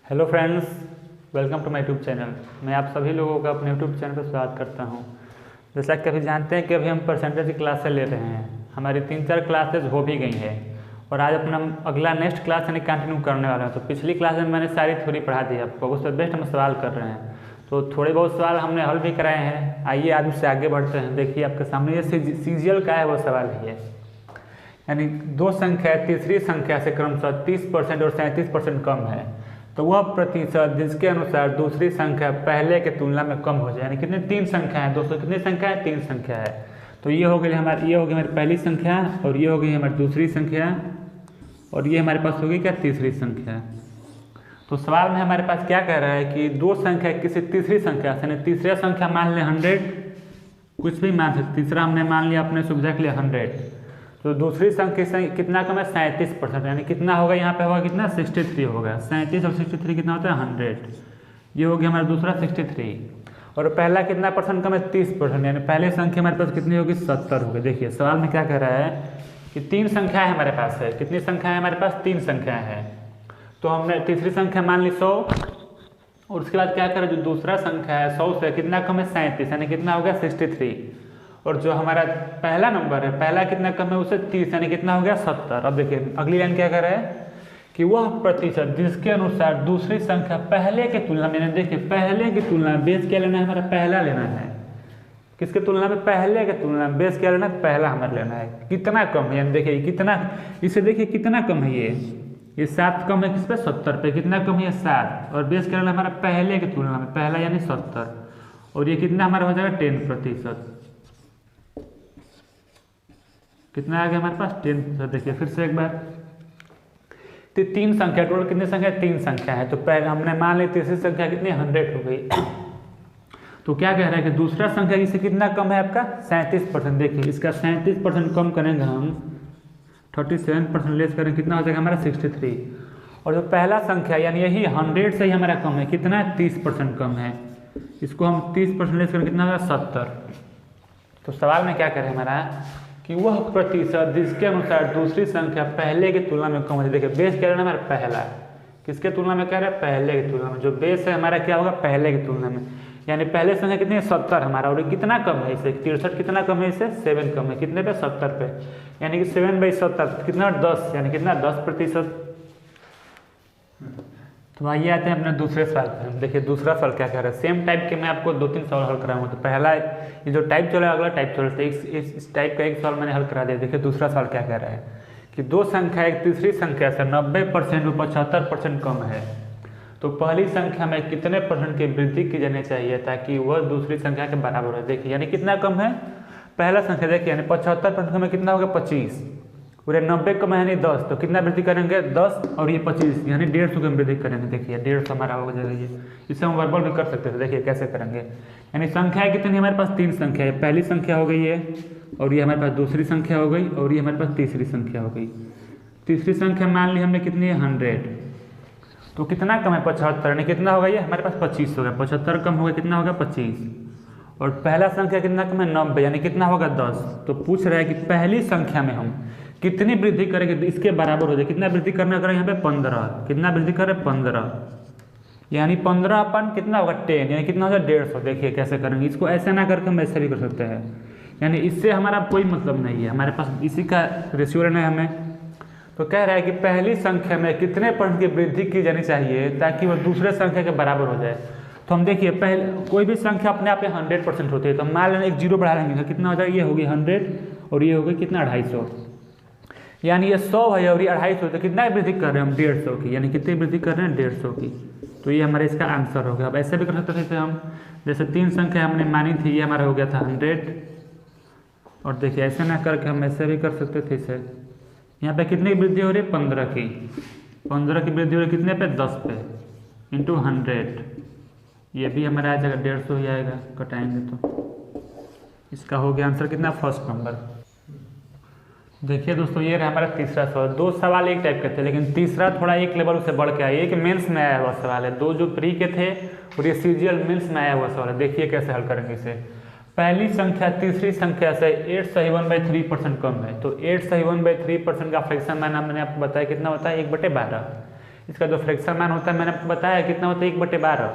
Hello friends, welcome to my YouTube channel. मैं आप सभी लोगों का अपने यूट्यूब चैनल पर स्वागत करता हूं। जैसा कि अभी जानते हैं कि अभी हम परसेंटेज की क्लासें ले रहे हैं। हमारी 3-4 क्लासेज हो भी गई हैं और आज अपना अगला नेक्स्ट क्लास यानी कंटिन्यू करने वाला है। तो पिछली क्लास में मैंने सारी थ्योरी पढ़ा दी आपको, उस पर बेस्ट हम सवाल कर रहे हैं। तो थोड़े बहुत सवाल हमने हल भी कराए हैं। आइए आज उससे आगे बढ़ते हैं। देखिए आपके सामने ये सीजीएल का है वो सवाल ही है, यानी दो संख्या तीसरी संख्या से क्रमशः 30% और 37% कम है तो वह प्रतिशत जिसके अनुसार दूसरी संख्या पहले के तुलना में कम हो जाए। यानी कितने 3 संख्या है दोस्तों, कितनी संख्या है 3 संख्या है। तो ये हो गई हमारी पहली संख्या और ये हो गई हमारी दूसरी संख्या और ये हमारे पास होगी क्या तीसरी संख्या। तो सवाल में हमारे पास क्या कह रहा है कि दो संख्या किसी तीसरी संख्या से, यानी तीसरा संख्या मान लें 100, कुछ भी मान सकते, तीसरा हमने मान लिया अपने सुविधा के लिए 100, तो दूसरी संख्या से कितना कम है 37%, यानी कितना होगा यहाँ पे होगा कितना 63 होगा। 37 और 63 कितना होता है 100। ये हो गया हमारा दूसरा 63 और पहला कितना परसेंट कम है 30%, यानी पहली संख्या हमारे पास कितनी होगी 70 होगी। देखिए सवाल में क्या कह रहा है कि 3 संख्याएं हमारे पास है। कितनी संख्या है हमारे पास 3 संख्याएं हैं। तो हमने तीसरी संख्या मान ली 100 और उसके बाद क्या करें जो दूसरा संख्या है 100 से कितना कम है 37, यानी कितना हो गया 63। और जो हमारा पहला नंबर है पहला कितना कम है उससे 30, यानी कितना हो गया 70। अब देखिए अगली लाइन क्या कर रहा है कि वह प्रतिशत जिसके अनुसार दूसरी संख्या पहले के तुलना में, देखिए पहले की तुलना में बेस क्या लेना है हमारा पहला लेना है। किसके तुलना में पहले के तुलना में बेस क्या लेना है पहला हमारा लेना है। कितना कम है, यानी देखिए कितना, इसे देखिए कितना कम है ये 7 कम है किस पे 70 पे, कितना कम है 7 और बेस क्या लेना हमारा पहले की तुलना में पहला यानी 70 और ये कितना हमारा हो जाएगा 10%। कितना आ गया हमारे पास 10%। देखिए फिर से एक बार, तो 3 संख्या टोटल कितनी संख्या 3 संख्या है। तो पहले हमने मान ली तीसरी संख्या कितनी 100 हो गई। तो क्या कह रहा है कि दूसरा संख्या इससे कितना कम है आपका 37%। देखिए इसका 37% कम करेंगे हम, 37% लेस करें कितना हो जाएगा हमारा 63। और जो पहला संख्या यानी यही 100 से ही हमारा कम है, कितना 30% कम है। इसको हम 30% लेस करें कितना होगा 70। तो सवाल में क्या करें हमारा कि वह प्रतिशत जिसके अनुसार दूसरी संख्या पहले की तुलना में कम हो। देखिए बेस क्या है हमारा पहला, किसके तुलना में कह रहे हैं पहले की तुलना में। जो बेस है हमारा क्या होगा पहले की तुलना में, यानी पहले संख्या कितनी है 70 हमारा और कितना कम है इसे 63, कितना कम है इसे 7 कम है, कितने पे 70 पे, यानी कि 7/70 कितना 10, यानी कितना 10%। तो आइए आते हैं अपने दूसरे सवाल पर। देखिए दूसरा सवाल क्या कह रहा है, सेम टाइप के मैं आपको 2-3 सवाल हल कराऊंगा। तो पहला ये जो टाइप चला अगला टाइप चला, तो इस टाइप का एक सवाल मैंने हल करा दिया। देखिए दूसरा सवाल क्या कह रहा है कि दो संख्या एक तीसरी संख्या से 90% और 75% कम है तो पहली संख्या में कितने परसेंट की वृद्धि की जानी चाहिए ताकि वह दूसरी संख्या के बराबर हो। देखिए यानी कितना कम है पहला संख्या, देखिए यानी 75% में कितना होगा 25 पूरे 90 कम है यानी 10, तो कितना वृद्धि करेंगे 10 और ये 25 यानी 150 की वृद्धि करेंगे। देखिए 150 हमारा हो जाएगा ये, इसे हम वर्बल भी कर सकते थे। देखिए कैसे करेंगे, यानी संख्या कितनी हमारे पास 3 संख्या है। पहली संख्या हो गई है और ये हमारे पास दूसरी संख्या हो गई और ये हमारे पास तीसरी संख्या हो गई। तीसरी संख्या मान ली हमने कितनी है 100, तो कितना कम है 75, यानी कितना होगा ये हमारे पास 25 होगा। 75 कम होगा कितना होगा 25 और पहला संख्या कितना कम है 90, यानी कितना होगा 10। तो पूछ रहा है कि पहली संख्या में हम कितनी वृद्धि करेंगे इसके बराबर हो जाए। कितना वृद्धि करना करें यहाँ पे 15, कितना वृद्धि करें 15, यानी 15 अपन कितना होगा 10, यानी कितना होगा 150। देखिए कैसे करेंगे, इसको ऐसे ना करके हम ऐसे भी कर सकते हैं, यानी इससे हमारा कोई मतलब नहीं है, हमारे पास इसी का रेशियो लेना है हमें। तो कह रहा है कि पहली संख्या में कितने परसेंट की वृद्धि की जानी चाहिए ताकि वह दूसरे संख्या के बराबर हो जाए। तो हम देखिए पहले कोई भी संख्या अपने आप में 100% होती है, तो मान लेना एक जीरो बढ़ा लेंगे तो कितना हो जाएगा, ये होगी 100 और ये होगी कितना 250, यानी ये 100 है और ये 250, तो कितना वृद्धि कर रहे हैं हम 150 की, यानी कितनी वृद्धि कर रहे हैं 150 की। तो ये हमारा इसका आंसर हो गया। अब ऐसे भी कर सकते थे हम, जैसे 3 संख्या हमने मानी थी, ये हमारा हो गया था 100 और देखिए ऐसे ना करके हम ऐसे भी कर सकते थे इसे। यहाँ पे कितनी वृद्धि हो रही है 15 की, 15 की वृद्धि हो रही है कितने पे 10 पे इंटू 100, ये भी हमारा आ जाएगा 150 ही आएगा, कटाएंगे तो इसका हो गया आंसर कितना फर्स्ट नंबर। देखिए दोस्तों ये रहा हमारा तीसरा सवाल। 2 सवाल एक टाइप के थे लेकिन तीसरा थोड़ा एक लेवल से बढ़ के आया, एक मेंस में आया हुआ सवाल है। 2 जो प्री के थे और ये सीजीएल मेंस में आया हुआ सवाल है। देखिए कैसे हल करेंगे इसे। पहली संख्या तीसरी संख्या से 8 सही 1/3% कम है, तो 8 सही 1/3% का फ्रैक्शन मैंने आपको बताया कितना होता है 1/12, इसका जो फ्रैक्शन मान होता है मैंने आपको बताया कितना होता है 1/12।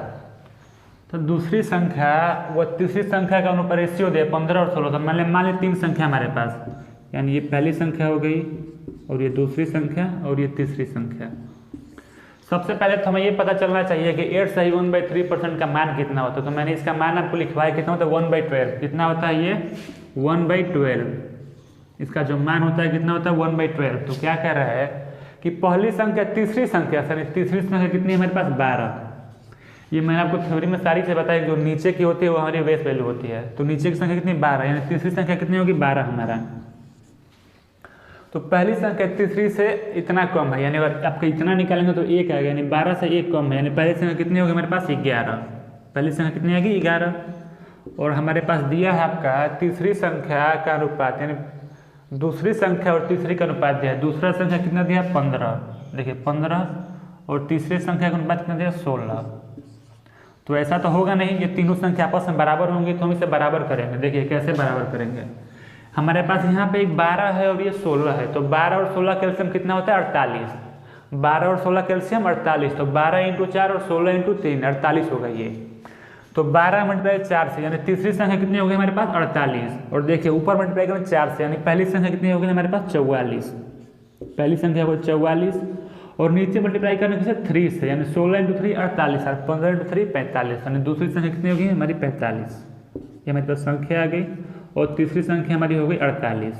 तो दूसरी संख्या वो तीसरी संख्या का अनुपात रेशियो दे 15 और 16। तो मान ली 3 संख्या हमारे पास, यानी ये पहली संख्या हो गई और ये दूसरी संख्या और ये तीसरी संख्या। सबसे पहले तो हमें ये पता चलना चाहिए कि 8 सही 1/3% का मान कितना होता है। तो मैंने इसका मान आपको लिखवाया कितना होता है 1/12। कितना होता है ये 1/12। इसका जो मान होता है कितना होता है 1/12। तो क्या कह रहा है कि पहली संख्या तीसरी संख्या तीसरी संख्या कितनी है हमारे पास 12। ये मैंने आपको थ्योरी में सारी से बताया जो नीचे की होती है वो हमारी बेस वैल्यू होती है। तो नीचे की संख्या कितनी 12, यानी तीसरी संख्या कितनी होगी 12 हमारा। तो पहली संख्या तीसरी से इतना कम है, यानी अगर आपका इतना निकालेंगे तो 1 आएगा, यानी 12 से 1 कम है, यानी पहली संख्या कितनी होगी हमारे पास 11। पहली संख्या कितनी आएगी 11। और हमारे पास दिया है आपका तीसरी संख्या का अनुपात, यानी दूसरी संख्या और तीसरी का अनुपात दिया है। दूसरा संख्या कितना दिया 15, देखिए 15, और तीसरी संख्या का अनुपात कितना दिया 16। तो ऐसा तो होगा नहीं ये तीनों संख्या आपस में बराबर होंगी, तो हम इसे बराबर करेंगे। देखिए कैसे बराबर करेंगे। हमारे पास यहाँ पे एक 12 है और ये 16 है, तो 12 और 16 कैल्शियम कितना होता है 48। 12 और 16 कैल्शियम 48, तो 12 × 4 और 16 × 3 48 होगा ये। तो 12 मल्टीप्लाई 4 से, यानी तीसरी संख्या कितनी होगी हमारे पास 48। और देखिए ऊपर मल्टीप्लाई करें 4 से, यानी पहली संख्या कितनी होगी हमारे पास 44। पहली संख्या को 44, और नीचे मल्टीप्लाई करने से 3 से, यानी 16 × 3 48 और 15 × 3 45, यानी दूसरी संख्या कितनी होगी हमारी 45। ये हमारे पास संख्या आ गई। और तीसरी संख्या हमारी हो गई 48।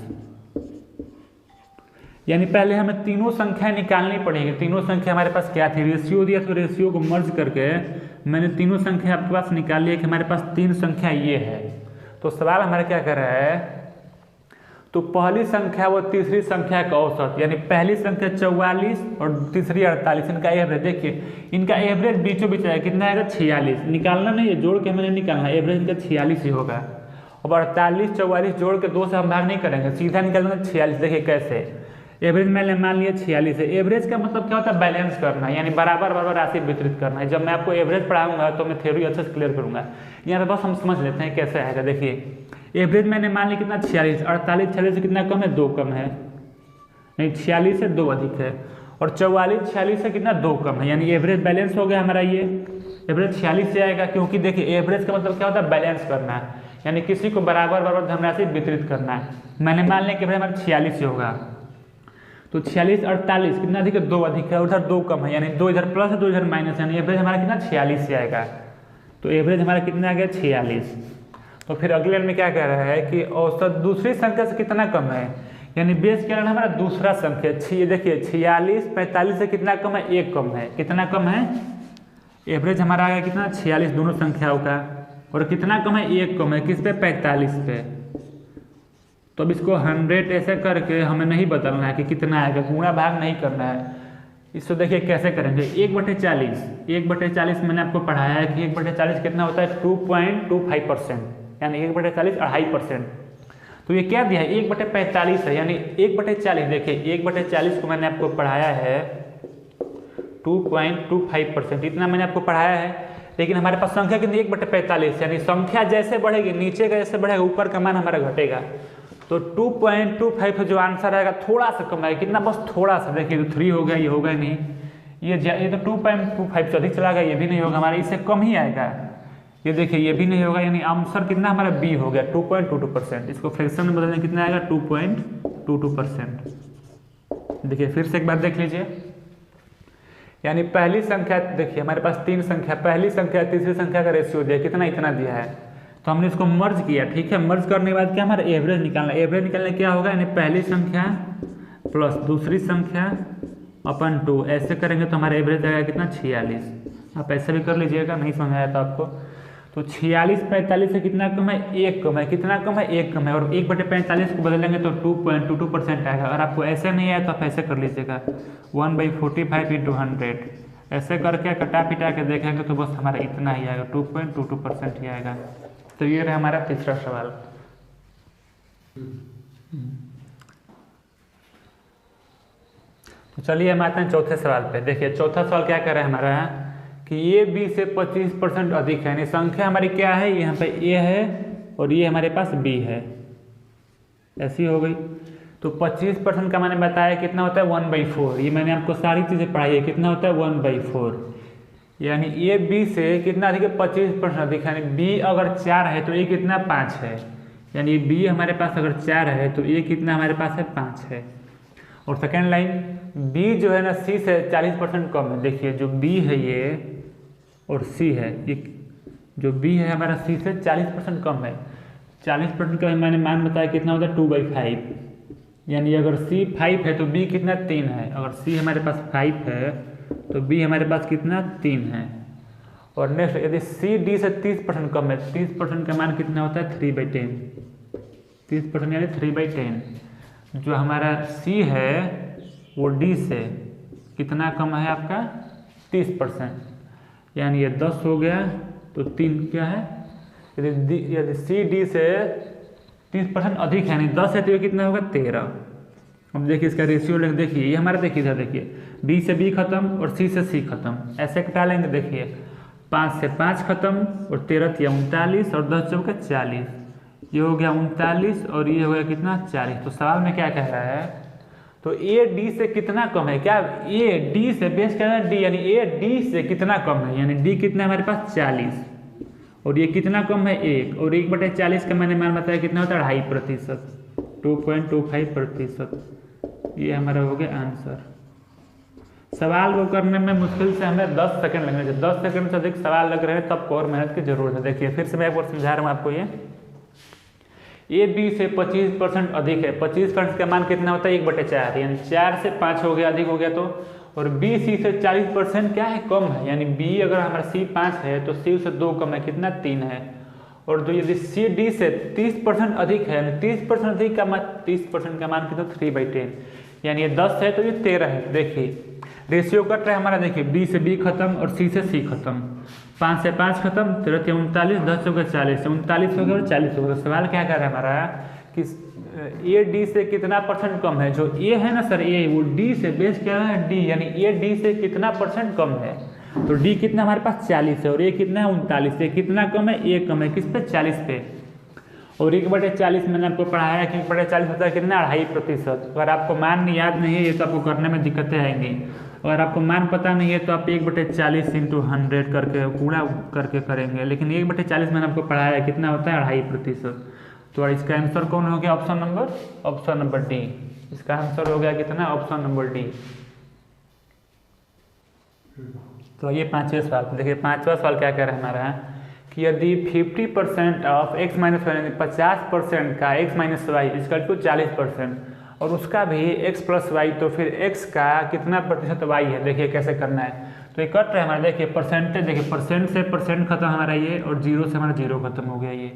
यानी पहले हमें तीनों संख्याएं निकालनी पड़ेगी। तीनों संख्या हमारे पास क्या थी, रेशियो दिया, तो रेशियो को मर्ज करके मैंने तीनों संख्या आपके पास निकाल लिया कि हमारे पास 3 संख्या ये है। तो सवाल हमारा क्या कर रहा है, तो पहली संख्या वो तीसरी संख्या का औसत, यानी पहली संख्या 44 और तीसरी 48, इनका एवरेज देखिए, इनका एवरेज बीचों बीच है कितना आएगा 46। निकालना नहीं है, जोड़ के मैंने निकालना है, एवरेज इनका 46 ही होगा। अब 48 44 जोड़ के 2 से हम भाग नहीं करेंगे, सीधा निकालेंगे 46। देखिए कैसे, एवरेज मैंने मान लिया 46 है। एवरेज का मतलब क्या होता है बैलेंस करना है, यानी बराबर बराबर राशि वितरित करना है। जब मैं आपको एवरेज पढ़ाऊंगा तो मैं थ्योरी अच्छे से क्लियर करूंगा। यहाँ पे बस हम समझ लेते हैं कैसे आएगा। देखिए एवरेज मैंने मान लिया कितना 46, 48 46 से कितना कम है 2 कम है, नहीं 46 से 2 अधिक है, और 44 46 से कितना 2 कम है, यानी एवरेज बैलेंस हो गया हमारा। ये एवरेज 46 से आएगा, क्योंकि देखिए एवरेज का मतलब क्या होता है बैलेंस करना है, यानी किसी को बराबर बराबर धनराशि वितरित करना है। मैंने मान लिया कि भाई हमारा 46 ही होगा। तो 46 48 कितना अधिक है 2 अधिक है, उधर 2 कम है, यानी 2 इधर प्लस है 2 इधर माइनस, यानी एवरेज हमारा कितना 46 से आएगा। तो एवरेज हमारा कितना आ गया 46। तो फिर अगले में क्या कह रहा है कि औसत दूसरी संख्या से कितना कम है, यानी बेस क्या है हमारा दूसरा संख्या। देखिए 46 45 से कितना कम है 1 कम है, कितना कम है, एवरेज हमारा आ गया कितना 46 दोनों संख्याओं का, और कितना कम है 1 कम है, किस पे 45 पे। तो अब इसको 100 ऐसे करके हमें नहीं बदलना है कि कितना आएगा, गुणा भाग नहीं करना है। इसको देखिए कैसे करेंगे, 1/40 1/40 मैंने आपको पढ़ाया है कि 1/40 कितना होता है 2.25%, यानी 1/40 2.5%। तो ये क्या दिया है 1/45 है, यानी 1/40। देखिए 1/40 को मैंने आपको पढ़ाया है 2.25%, इतना मैंने आपको पढ़ाया है। लेकिन हमारे पास संख्या कितनी 1/45, यानी संख्या जैसे बढ़ेगी नीचे का जैसे बढ़ेगा ऊपर का मान हमारा घटेगा। तो 2.25 जो आंसर आएगा थोड़ा सा कम आएगा, कितना बस थोड़ा सा। देखिए तो 3 हो गया, ये होगा नहीं, ये तो 2.25 से अधिक चला गया, ये भी नहीं होगा हमारा, इससे कम ही आएगा। ये देखिए ये भी नहीं होगा, यानी आंसर कितना हमारा बी हो गया 2.22%। इसको फ्रैक्शन में बदलने कितना आएगा 2.22%। देखिए फिर से एक बार देख लीजिए, यानी पहली संख्या देखिए हमारे पास 3 संख्या, पहली संख्या तीसरी संख्या का रेशियो दिया कितना, इतना दिया है। तो हमने इसको मर्ज किया, ठीक है। मर्ज करने के बाद क्या हमारा एवरेज निकालना, एवरेज निकालने क्या होगा, यानी पहली संख्या प्लस दूसरी संख्या अपन 2 ऐसे करेंगे तो हमारा एवरेज आएगा कितना 46। आप ऐसे भी कर लीजिएगा, नहीं समझ आया तो आपको। तो 46 45 से कितना कम है 1 कम है, कितना कम है 1 कम है, और 1/45 को बदलेंगे तो 2.22% आएगा। और आपको ऐसे नहीं आया तो आप ऐसे कर लीजिएगा 1/45 × 100 ऐसे करके कटा पिटा के देखेंगे तो बस हमारा इतना ही आएगा 2.22% ही आएगा। तो ये रहा हमारा तीसरा सवाल। तो चलिए हम आते हैं चौथे सवाल पे। देखिए चौथा सवाल क्या कर रहा है हमारा कि ये बी से 25% अधिक है, यानी संख्या हमारी क्या है, यहाँ पे ए है और ये हमारे पास बी है, ऐसी हो गई। तो 25% का मैंने बताया कितना होता है 1/4। ये मैंने आपको सारी चीज़ें पढ़ाई है, कितना होता है 1/4। यानी ए बी से कितना अधिक है 25% अधिक, यानी बी अगर 4 है तो ए कितना 5 है। यानी बी हमारे पास अगर 4 है तो ए कितना हमारे पास है 5 है। और सेकेंड लाइन बी जो है ना सी से 40% कम है। देखिए जो बी है ये और सी है, ये जो बी है हमारा सी से 40% कम है। 40% का मैंने मान बताया कितना होता है 2/5। यानी अगर सी 5 है तो बी कितना 3 है। अगर सी हमारे पास 5 है तो बी हमारे पास कितना 3 है। और नेक्स्ट यदि सी डी से 30% कम है, 30% का मान कितना होता है 3/10। 30% यानी 3/10। जो हमारा सी है वो डी से कितना कम है आपका 30%। यानी ये 10 हो गया तो 3 क्या है, यदि सी डी से 30% अधिक है यानी 10 है तो ये कितना होगा 13। अब देखिए इसका रेशियो लेंगे, देखिए ये हमारा देखिए इधर देखिए बी से बी खत्म और सी से सी खत्म, ऐसे कटा लेंगे। देखिए 5 से 5 खत्म और 13 या 39 और 10 चौके 40, ये हो गया 39 और ये हो गया कितना 40। तो सवाल में क्या कह रहा है, तो ए डी से कितना कम है, क्या ए डी से बेस क्या है डी, यानी ए डी से कितना कम है, यानी डी कितना हमारे पास 40 और ये कितना कम है 1, और 1/40 का मैंने मान बताया कितना होता है 2.5%, 2.25%। ये हमारा हो गया आंसर। सवाल को करने में मुश्किल से हमें 10 सेकंड लगेंगे। 10 सेकंड से अधिक सवाल लग रहे हैं तब को और मेहनत की जरूरत है। देखिए फिर से मैं एक बार समझा रहा हूँ आपको, ये ए बी से 25% अधिक है। 25% का मान कितना होता है 1/4, यानी 4 से 5 हो गया अधिक हो गया तो। और बी सी से 40% क्या है कम है, यानी बी अगर हमारा सी 5 है तो सी से 2 कम है, कितना 3 है। और जो यदि सी डी से 30% अधिक है, यानी 30% अधिक का मान 30% का मान कितना 3/10, यानी ये 10 है तो ये 13 है। देखिए रेशियो कट रहा है हमारा, देखिए बी से बी खत्म और सी से सी खत्म, 5 से 5 खत्म, 13 या 39, 10 चौके 40, 39 हो गया और 40 हो गया। तो सवाल क्या कर रहा है हमारा कि ए डी से कितना परसेंट कम है। जो ए है ना सर ए, वो डी से बेस क्या है डी, यानी ए डी से कितना परसेंट कम है। तो डी कितना हमारे पास 40 है और ए कितना है 39 है। कितना कम है, ए कम है किस पे 40 पे। और 1/40 मैंने आपको पढ़ाया कि 1/40 होता है कितना 2.5%। अगर आपको मान याद नहीं है ये तो आपको करने में दिक्कतें आएंगी। अगर आपको मान पता नहीं है तो आप 1/40 × 100 करके पूरा करके करेंगे, लेकिन 1/40 मैंने आपको पढ़ाया है कितना होता है 2.5%। तो इसका आंसर कौन हो गया, ऑप्शन नंबर डी। इसका आंसर हो गया कितना, ऑप्शन नंबर डी। तो ये 5वें सवाल। देखिए 5वां सवाल क्या कह रहा है हमारा कि यदि 50% ऑफ x माइनस वाई, 50% का x minus y equal to 40% और उसका भी x प्लस वाई, तो फिर x का कितना प्रतिशत y है। देखिए कैसे करना है। तो ये कट रहा है हमारा, देखिए परसेंटेज, देखिए परसेंट से परसेंट खत्म हमारा ये, और 0 से हमारा 0 खत्म हो गया ये।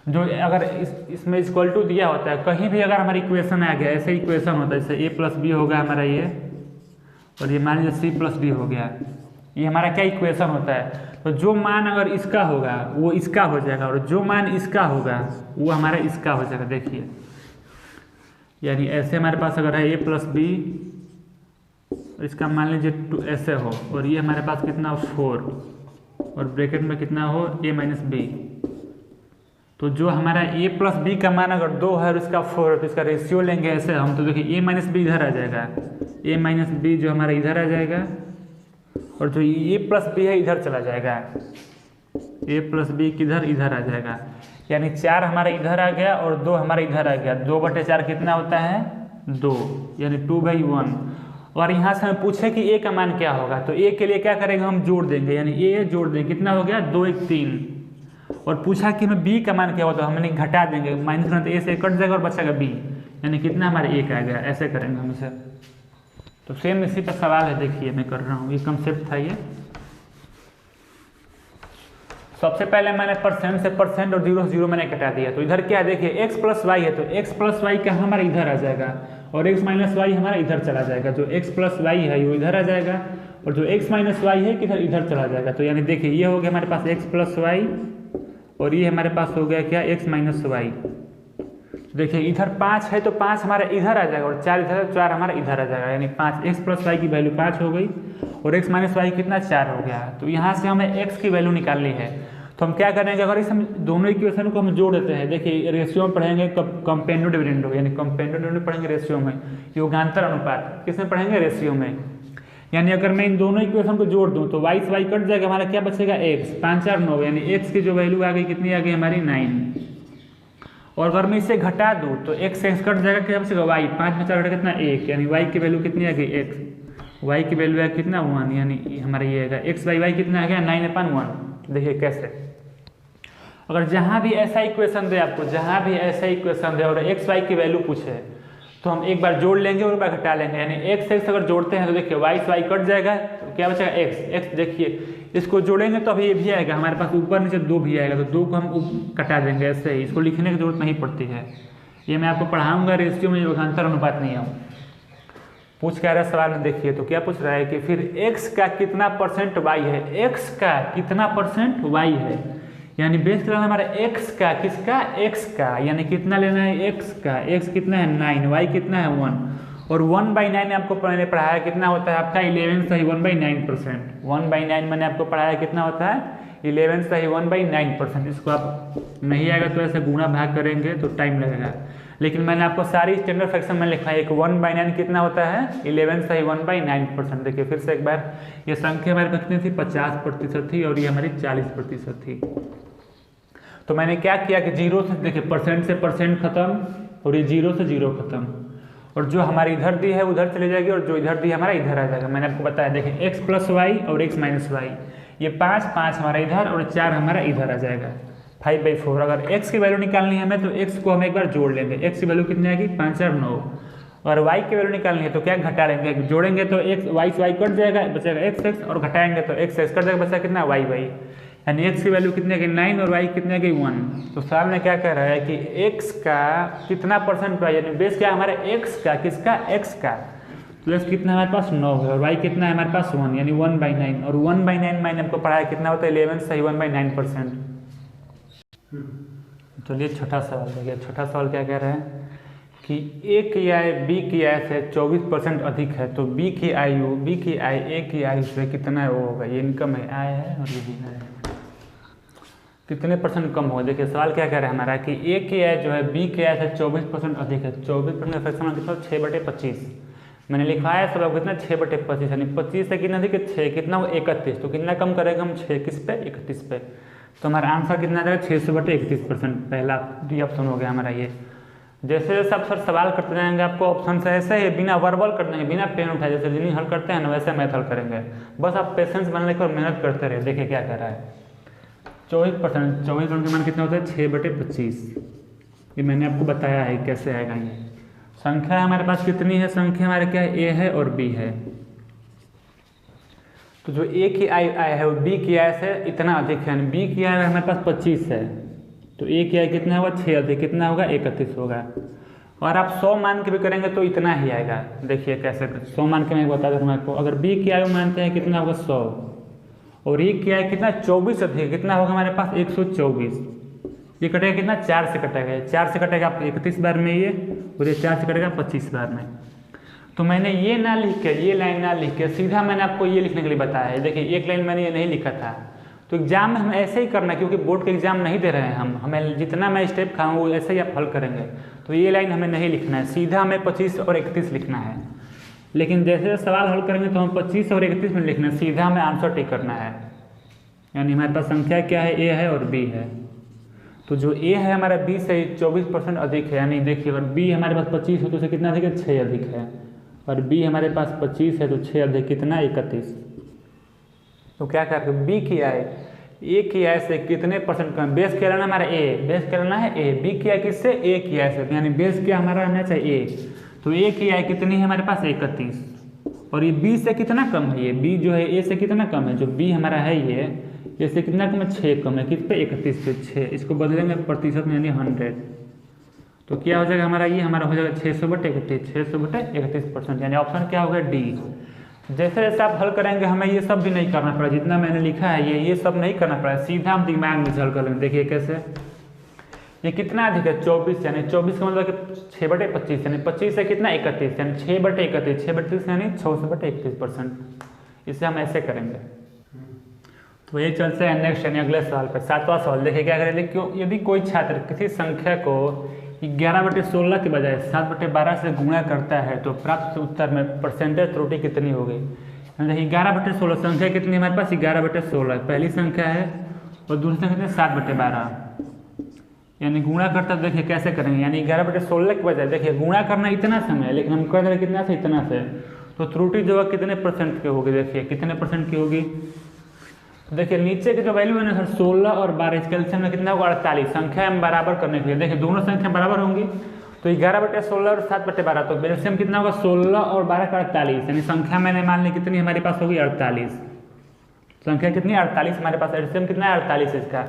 जो अगर इसमें इक्वल टू दिया होता है, कहीं भी अगर हमारी इक्वेशन आ गया, ऐसे इक्वेशन होता है जैसे a प्लस बी होगा हमारा ये, और ये मान लीजिए c प्लस डी हो गया, ये हमारा क्या इक्वेशन होता है। तो जो मान अगर इसका होगा वो इसका हो जाएगा, और जो मान इसका होगा वो हमारा इसका हो जाएगा। देखिए यानी ऐसे हमारे पास अगर है a प्लस बी, इसका मान लीजिए 2 ऐसे हो, और ये हमारे पास कितना 4, और ब्रैकेट में कितना हो a माइनस बी। तो जो हमारा a प्लस बी का मान अगर 2 है और इसका 4 है तो इसका रेशियो लेंगे ऐसे हम, तो देखिए a माइनस बी इधर आ जाएगा, a माइनस बी जो हमारा इधर आ जाएगा, और जो a प्लस बी है इधर चला जाएगा, a प्लस बी किधर इधर आ जाएगा। यानी 4 हमारा इधर आ गया और 2 हमारा इधर आ गया। 2/4 कितना होता है 2, यानी 2/1। और यहाँ से हमें पूछे कि a का मान क्या होगा, तो a के लिए क्या करेंगे हम जोड़ देंगे, यानी a जोड़ देंगे, कितना हो गया 2 1 3। और पूछा कि हमें b का मान क्या होता है, हमने घटा देंगे, माइनस करना तो a से कट जाएगा और बचेगा b, यानी कितना हमारा 1 आ गया। ऐसे करेंगे हम इसे। तो सेम इसी पर सवाल है, देखिए मैं कर रहा हूँ, ये कंसेप्ट था ये। सबसे पहले मैंने परसेंट से परसेंट और 0 से 0 मैंने घटा दिया। तो इधर क्या है, देखिए x प्लस वाई है तो x प्लस वाई का हमारा इधर आ जाएगा, और x माइनस वाई हमारा इधर चला जाएगा। जो x प्लस वाई है वो इधर आ जाएगा, और जो x माइनस वाई है किधर इधर चला जाएगा। तो यानी देखिए ये हो गया हमारे पास x प्लस वाई, और ये हमारे पास हो गया क्या x माइनस वाई। देखिए इधर 5 है तो 5 हमारा इधर आ जाएगा, और 4 इधर है तो 4 हमारा इधर आ जाएगा, यानी 5 x प्लस वाई की वैल्यू 5 हो गई, और x माइनस वाई कितना 4 हो गया। तो यहाँ से हमें x की वैल्यू निकालनी है। तो हम क्या करेंगे, अगर इस हम दोनों इक्वेशन को हम जोड़ देते हैं, देखिए रेशियो में पढ़ेंगे कंपेंडो डिविडेंडो, यानी कंपेंडो डिविडेंडो पढ़ेंगे रेशियो में, योगांतर अनुपात किसमें पढ़ेंगे, रेशियो में। यानी अगर मैं इन दोनों इक्वेशन को जोड़ दूं तो y से y कट जाएगा, हमारा क्या बचेगा x, 5 4 9, यानी x की जो वैल्यू आ गई कितनी आ गई हमारी 9। और अगर मैं इसे घटा दूं तो x से x कट जाएगा, क्या बचेगा y, 5 में 4 घटा कितना 1, यानी y की वैल्यू कितनी आ गई x, y की वैल्यू है कितना 1, यानी हमारा ये आएगा x बाई y कितना आ गया 9/1। देखिए कैसे, अगर जहाँ भी ऐसा इक्वेशन दे आपको, जहाँ भी ऐसा इक्वेशन दे और x y की वैल्यू पूछे तो हम एक बार जोड़ लेंगे और एक बार घटा लेंगे, यानी x से x अगर जोड़ते हैं तो देखिए y से y कट जाएगा तो क्या बचेगा x, देखिए इसको जोड़ेंगे तो अभी ये भी आएगा हमारे पास, ऊपर नीचे 2 भी आएगा, तो 2 को हम कटा देंगे ऐसे ही, इसको लिखने की जरूरत नहीं पड़ती है। ये मैं आपको पढ़ाऊँगा, रेशियो में योगांतर अनुपात नहीं आऊँ। पूछ क्या रहा है सवाल में, देखिए तो क्या पूछ रहा है कि फिर x का कितना परसेंट y है, x का कितना परसेंट y है, यानी बेस लेना हमारा x का, किसका, x का, यानी कितना लेना है x का, x कितना है 9, y कितना है 1, और 1/9 आपको मैंने पढ़ाया कितना होता है आपका 11 सही 1/9%, 1/9 मैंने आपको पढ़ाया कितना होता है 11 सही 1/9%। इसको आप नहीं आएगा तो ऐसे गुणा भाग करेंगे तो टाइम लगेगा, लेकिन मैंने आपको सारी स्टैंडर्ड फ्रैक्शन में लिखा है, एक 1/9 कितना होता है 11 सही 1/9%। देखिए फिर से एक बार, ये संख्या हमारे पास कितनी थी 50% थी और ये हमारी 40% थी। तो मैंने क्या किया कि 0 से, देखिए परसेंट से परसेंट खत्म और ये 0 से 0 खत्म, और जो हमारी इधर दी है उधर चली जाएगी और जो इधर दी हमारा इधर आ जाएगा। मैंने आपको बताया, देखिए x + y और x - y, ये 5 हमारा इधर और 4 हमारा इधर आ जाएगा, 5/4। अगर x की वैल्यू निकालनी है हमें तो x को हम एक बार जोड़ लेंगे, x की वैल्यू कितनी आएगी 5 4 9, और y की वैल्यू निकालनी है तो क्या घटा लेंगे, जोड़ेंगे तो y से y कट जाएगा, बचेगा x, और घटाएंगे तो x से x कट जाएगा, बचा कितना y, यानी x की वैल्यू कितनी आ गई 9 और y कितनी आ गई 1। तो सवाल में क्या कह रहा है कि x का कितना परसेंट y, यानी बेस क्या हमारे x का, किसका, x का, तो x कितना हमारे पास 9 है और y कितना है हमारे पास 1, यानी 1/9, और 1/9 मैंने आपको पढ़ाया कितना होता है 11 सही 1/9%। चलिए छोटा सवाल देखिए, छोटा सवाल क्या कह रहा है कि a की आय b की आय से 24% अधिक है, तो b की आयु, b की आय a की आयु से कितना है वो होगा, ये इनकम है, आय है और ये भी आय है, कितने परसेंट कम होगा। देखिए सवाल क्या कह रहा है हमारा कि a की आय जो है b की आय से 24% अधिक है, 24% फ्रैक्शन कितना 6/25, मैंने लिखवाया सब आपको कितना 6/25, यानी 25 से कितना अधिक 6, कितना हो 31, तो कितना कम करेंगे हम 6 किस पे 31 पे, तो हमारा आंसर कितना आ जाएगा 600/31%। पहला डी ऑप्शन हो गया हमारा ये। जैसे जैसे आप सर सवाल करते जाएंगे आपको ऑप्शन से ऐसे ही बिना वर्बल कर देंगे, बिना पेन उठाए, जैसे जिन्हें हल करते हैं ना वैसे मैथ हल करेंगे, बस आप पेशेंस बनने की और मेहनत करते रहे। देखिए क्या कर रहा है 24% का मान कितना होता है 6/25, ये मैंने आपको बताया है कैसे आएगा। ये संख्या हमारे पास कितनी है, संख्या हमारे क्या है a है और b है, तो जो a की आय है वो b की आय से इतना अधिक है, यानी b की आय हमारे पास 25 है, तो a की आय कितना होगा 6 अधिक कितना होगा 31 होगा, और आप 100 मान के भी करेंगे तो इतना ही आएगा। देखिए कैसे 100 मान के मैं बता दूँ आपको, अगर b की आयु मानते हैं कितना होगा 100 और a की आय कितना 24 अधिक कितना होगा हमारे पास 124, ये कटेगा कितना 4 से कटेगा, 4 से कटेगा आप 31 बार में ये, और ये 4 से कटेगा 25 बार में। तो मैंने ये ना लिख के, ये लाइन ना लिख के सीधा मैंने आपको ये लिखने के लिए बताया है। देखिए एक लाइन मैंने ये नहीं लिखा था, तो एग्जाम में हम ऐसे ही करना, क्योंकि बोर्ड के एग्जाम नहीं दे रहे हैं हम, हमें जितना मैं स्टेप खाऊँ वो ऐसे ही आप हल करेंगे, तो ये लाइन हमें नहीं लिखना है, सीधा हमें 25 और 31 लिखना है। लेकिन जैसे सवाल हल करेंगे तो हम 25 और 31 में लिखना है, सीधा हमें आंसर टिक करना है। यानी हमारे पास संख्या क्या है a है और b है, तो जो a है हमारा b से 24% अधिक है, यानी देखिए अगर b हमारे पास 25 हो तो उसे कितना अधिक है 6 अधिक है, और b हमारे पास 25 है तो 6 अधिक कितना 31। तो क्या करके b की आय a की आय से कितने परसेंट कम, बेस क्या लेना हमारा a, बेस क्या लेना है a, b की आय किससे a की आय से, यानी बेस क्या हमारा रहना चाहिए a, तो a की आय कितनी है हमारे पास 31, और ये b से कितना कम है, ये b जो है a से कितना कम है, जो b हमारा है ये से कितना कम है 6 कम है, किस पे 31 पे 6, इसको बदलेंगे प्रतिशत में यानी 100, तो क्या हो जाएगा हमारा, ये हमारा हो जाएगा 600/31, 600/31%, यानी ऑप्शन क्या होगा डी। जैसे जैसे आप हल करेंगे हमें ये सब भी नहीं करना पड़ा, जितना मैंने लिखा है ये सब नहीं करना पड़ा, सीधा हम दिमाग में हल कर लेंगे। देखिए कैसे, ये कितना अधिक है 24, यानी 24 का मतलब कि 6/25, यानी 25 से कितना 31, यानी 6/31, 6/31 यानी 600/31%, इसे हम ऐसे करेंगे। तो ये चलते हैं नेक्स्ट यानी अगले सवाल पर। 7वां सवाल देखिए क्या करें, क्यों यदि कोई छात्र किसी संख्या को 11/16 के बजाय 7/12 से गुणा करता है तो प्राप्त उत्तर में परसेंटेज त्रुटि कितनी होगी। देखिए 11/16 संख्या कितनी है हमारे पास, 11/16 पहली संख्या है और दूसरी संख्या कितनी 7/12, यानी गुणा करता देखिए कैसे करेंगे, यानी 11/16 के बजाय देखिए गुणा करना इतना समय है लेकिन हम कर रहे कितना से इतना से, तो त्रुटि जो है कितने परसेंट की होगी, देखिए कितने परसेंट की होगी। तो देखिए नीचे की जो वैल्यू है ना सर 16 और 12 इसके एलसीएम में कितना होगा 48, संख्या हम बराबर करने के लिए देखिए दोनों संख्या बराबर होंगी तो 11/16 और 7/12, तो एलसीएम कितना होगा 16 और 12 का 48, यानी संख्या मैंने मान ली कितनी हमारे पास होगी 48, संख्या कितनी 48 हमारे पास, एलसीएम कितना है 48 इसका,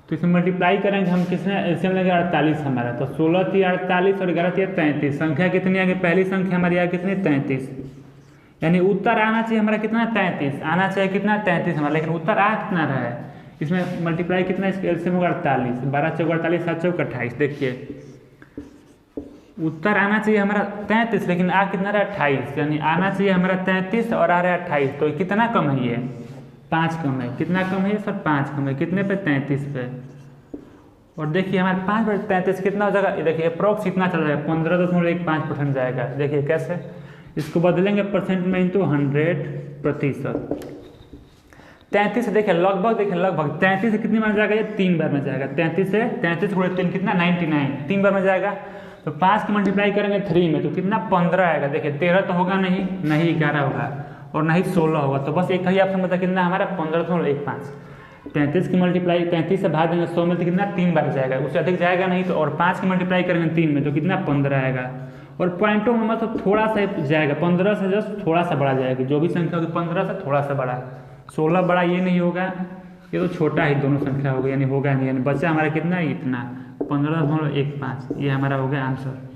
तो इसे मल्टीप्लाई करेंगे हम किसने एलसीएम लेंगे 48 हमारा, तो 16 थी 48 और 11 थी 33, संख्या कितनी आगे पहली संख्या हमारी आगे कितनी 33, यानी उत्तर आना चाहिए हमारा कितना 33 आना चाहिए कितना 33 हमारा, लेकिन उत्तर आ कितना रहा है, इसमें मल्टीप्लाई कितना एलसीएम होगा 48, 12 चौक 48 7 चौक 28, देखिए उत्तर आना चाहिए हमारा 33 लेकिन आ कितना रहा 28, यानी आना चाहिए हमारा 33 और आ रहा है 28, तो कितना कम है ये 5 कम है, कितना कम है सर 5 कम है, कितने पे 33 पे, और देखिए हमारे 5/33 कितना हो जाएगा, देखिए अप्रॉक्स इतना चल जाएगा 15.15% जाएगा, देखिए कैसे इसको बदलेंगे परसेंट में इंटू 100%, 33 से देखिए लगभग 33 से कितनी बार जाएगा, ये 3 बार में जाएगा, 33 से 33 गुणे 3 कितना 99, 3 बार में जाएगा, तो 5 की मल्टीप्लाई करेंगे 3 में तो कितना 15 आएगा, देखिए 13 तो होगा नहीं 11 होगा और नहीं 16 होगा, तो बस एक ही ऑप्शन बता कितना हमारा 15.15, 33 की मल्टीप्लाई 33 से भाग देंगे 100 में तो कितना 3 बार जाएगा, उससे अधिक जाएगा नहीं, तो और 5 की मल्टीप्लाई करेंगे 3 में तो कितना 15 आएगा, और पॉइंटों में मतलब थोड़ा सा जाएगा 15 से जस्ट थोड़ा सा बड़ा जाएगा, जो भी संख्या होगी 15 से थोड़ा सा बड़ा, 16 बड़ा ये नहीं होगा, ये तो छोटा ही दोनों संख्या होगी, यानी होगा नहीं, यानी बच्चा हमारा कितना इतना 15.15, ये हमारा हो गया आंसर।